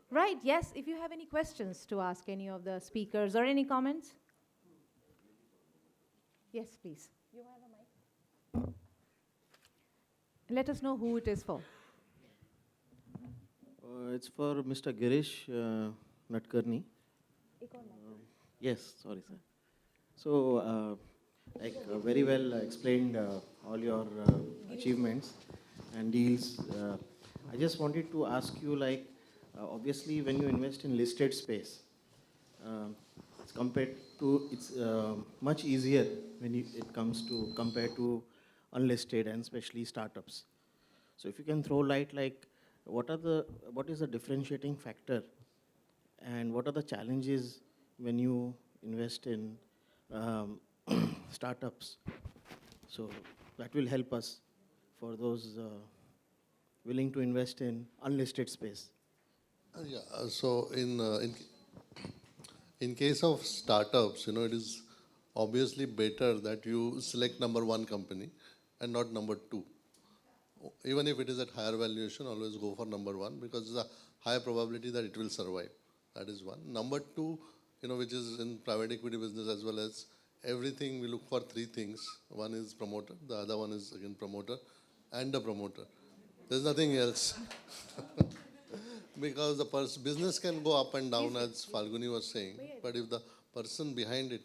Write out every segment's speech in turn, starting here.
Right, yes, if you have any questions to ask any of the speakers or any comments. Yes, please. You have a mic? Let us know who it is for. It's for Mr. Girish Natkarni. Yes, sorry, sir. So, very well explained all your achievements and deals. I just wanted to ask you, obviously, when you invest in listed space, uh, it's compared to it's much easier when it comes to compared to unlisted and especially startups. So, if you can throw light, what is the differentiating factor and what are the challenges when you invest in um, startups? So that will help us for those willing to invest in unlisted space. So in case of startups, it is obviously better that you select number one company and not number two. Even if it is at higher valuation, always go for number one because there's a high probability that it will survive. That is one. Number two, which is in private equity business as well as everything, we look for three things. One is promoter, the other one is again promoter, and the promoter. There's nothing else. Because the business can go up and down, as Falguni was saying, but if the person behind it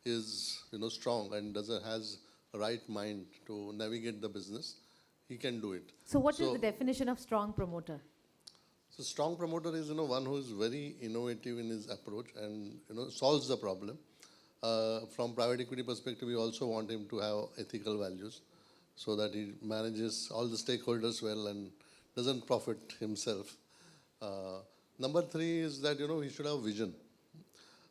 is strong and doesn't has a right mind to navigate the business, he can do it. So what is the definition of strong promoter? So strong promoter is one who is very innovative in his approach and solves the problem. From private equity perspective, we also want him to have ethical values so that he manages all the stakeholders well and doesn't profit himself. Number three is that he should have vision.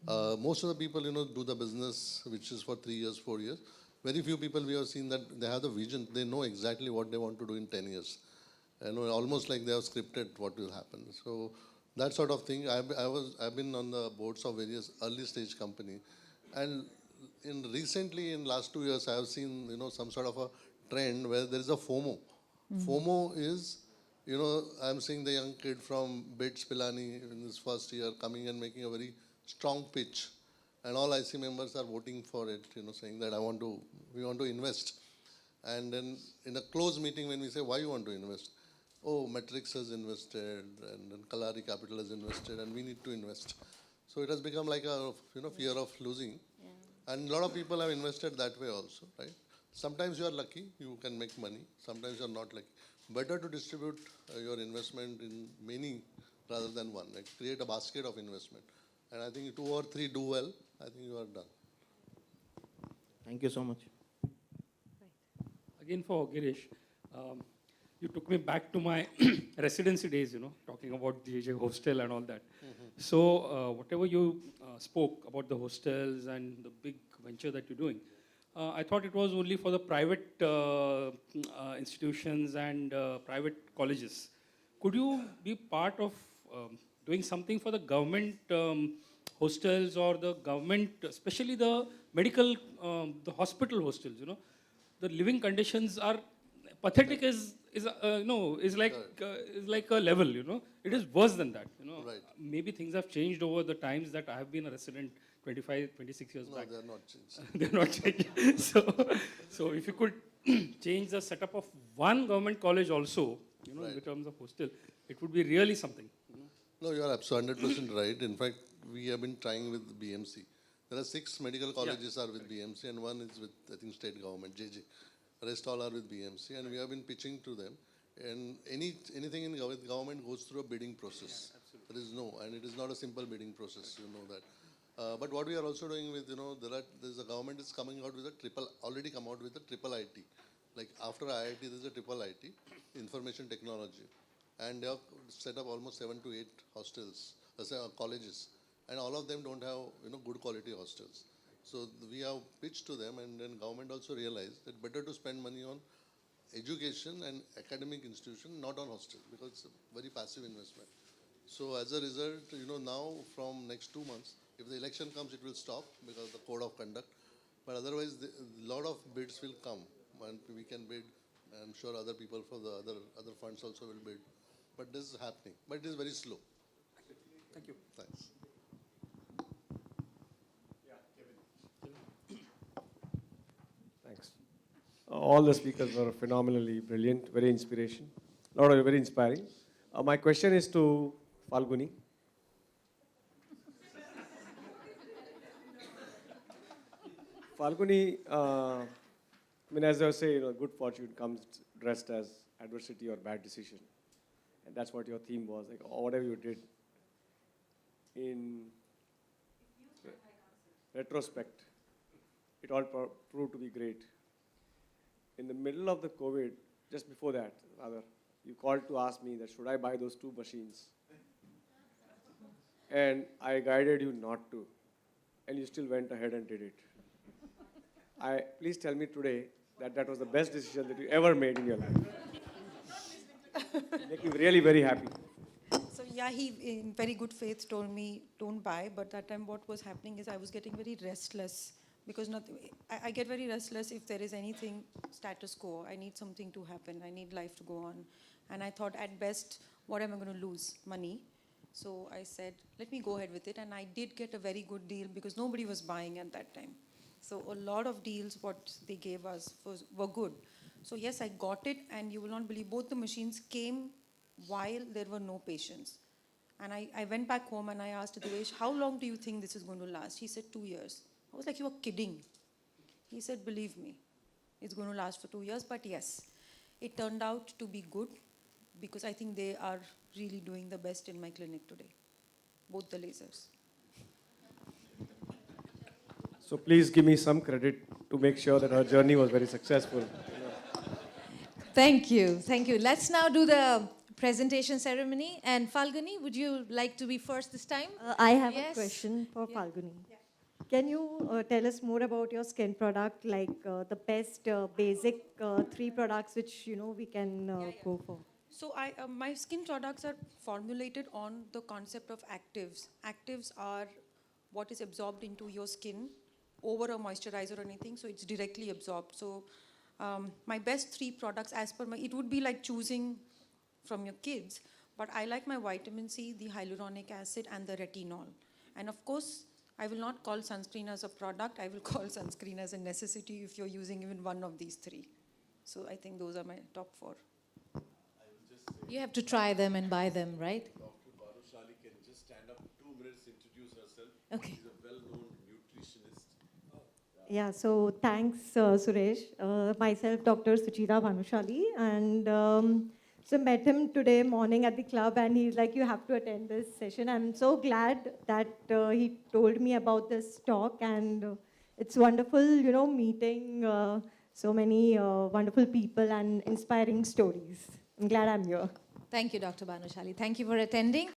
Most of the people do the business which is for 3 years, 4 years. Very few people we have seen that they have the vision. They know exactly what they want to do in 10 years. Almost like they have scripted what will happen. So that sort of thing. I've been on the boards of various early stage company, and recently in last 2 years I have seen some sort of a trend where there is a FOMO. FOMO is I'm seeing the young kid from BITS Pilani in his first year coming and making a very strong pitch, and all IC members are voting for it. Saying that we want to invest, and then in a closed meeting when we say why you want to invest, oh, Matrix has invested, and then Kalari Capital has invested, and we need to invest. So it has become like a fear of losing, and a lot of people have invested that way also, right? Sometimes you are lucky, you can make money. Sometimes you are not lucky. Better to distribute your investment in many rather than one. Like create a basket of investment, and I think 2 or 3 do well. I think you are done. Thank you so much. Again for Girish, you took me back to my residency days, talking about the JJ hostel and all that. So whatever you spoke about the hostels and the big venture that you're doing, I thought it was only for the private institutions and private colleges. Could you be part of doing something for the government hostels or the government, especially the medical, the hospital hostels? The living conditions are pathetic. Is like a level. It is worse than that. Right. Maybe things have changed over the times that I have been a resident 25, 26 years back. No, they are not changed. They're not changing. So if you could change the setup of one government college also, Right. in terms of hostel, it would be really something. No, you are absolutely 100% right. In fact, we have been trying with BMC. There are 6 medical colleges are with BMC and one is with, I think, state government, JJ. Rest all are with BMC, and we have been pitching to them. And anything in government goes through a bidding process. There is and it is not a simple bidding process, you know that. But what we are also doing with, there's a government is coming out with already come out with a triple IT. Like after IIT, there's a triple IT, information technology. And they have set up almost 7 to 8 hostels, colleges. And all of them don't have, good quality hostels. So we have pitched to them, and then government also realized that better to spend money on education and academic institution, not on hostels, because it's a very passive investment. So as a result, now from next 2 months, if the election comes, it will stop because of the code of conduct. But otherwise, a lot of bids will come, and we can bid. I'm sure other people for the other funds also will bid. But this is happening, but it is very slow. Thank you. Thanks. Thanks. All the speakers were phenomenally brilliant, very inspiration, very inspiring. My question is to Falguni. Falguni, as I say, good fortune comes dressed as adversity or bad decision, and that's what your theme was. Like whatever you did, in retrospect, it all proved to be great. In the middle of the COVID, just before that, rather, you called to ask me that should I buy those 2 machines, and I guided you not to, and you still went ahead and did it. Please tell me today that that was the best decision that you ever made in your life. Make me really very happy. So yeah, he in very good faith told me don't buy, but that time what was happening is I was getting very restless because I get very restless if there is anything status quo. I need something to happen. I need life to go on. And I thought at best, what am I going to lose? Money. So I said, let me go ahead with it. And I did get a very good deal because nobody was buying at that time. So a lot of deals, what they gave us were good. So yes, I got it, and you will not believe both the machines came while there were no patients. And I went back home and I asked Devesh, how long do you think this is going to last? He said 2 years. I was like, you are kidding. He said, believe me, it's going to last for 2 years. But yes, it turned out to be good because I think they are really doing the best in my clinic today, both the lasers. So please give me some credit to make sure that her journey was very successful. Thank you. Thank you. Let's now do the presentation ceremony. And Falguni, would you like to be first this time? I have Yes. a question for Falguni. Can you tell us more about your skin product, like the best basic 3 products which we can go for? So my skin products are formulated on the concept of actives. Actives are what is absorbed into your skin over a moisturizer or anything, so it's directly absorbed. So my best 3 products as per it would be like choosing from your kids, but I like my vitamin C, the hyaluronic acid and the retinol. And of course, I will not call sunscreen as a product, I will call sunscreen as a necessity if you're using even one of these 3. So I think those are my top 4. You have to try them and buy them, right? Dr. Bhanushali can just stand up 2 minutes, introduce herself. Okay. She's a well-known nutritionist. Yeah, so thanks, Suresh. Myself, Dr. Suchita Bhanushali, and so met him today morning at the club, and he's like, you have to attend this session. I'm so glad that he told me about this talk, and it's wonderful, meeting so many wonderful people and inspiring stories. I'm glad I'm here. Thank you, Dr. Bhanushali. Thank you for attending.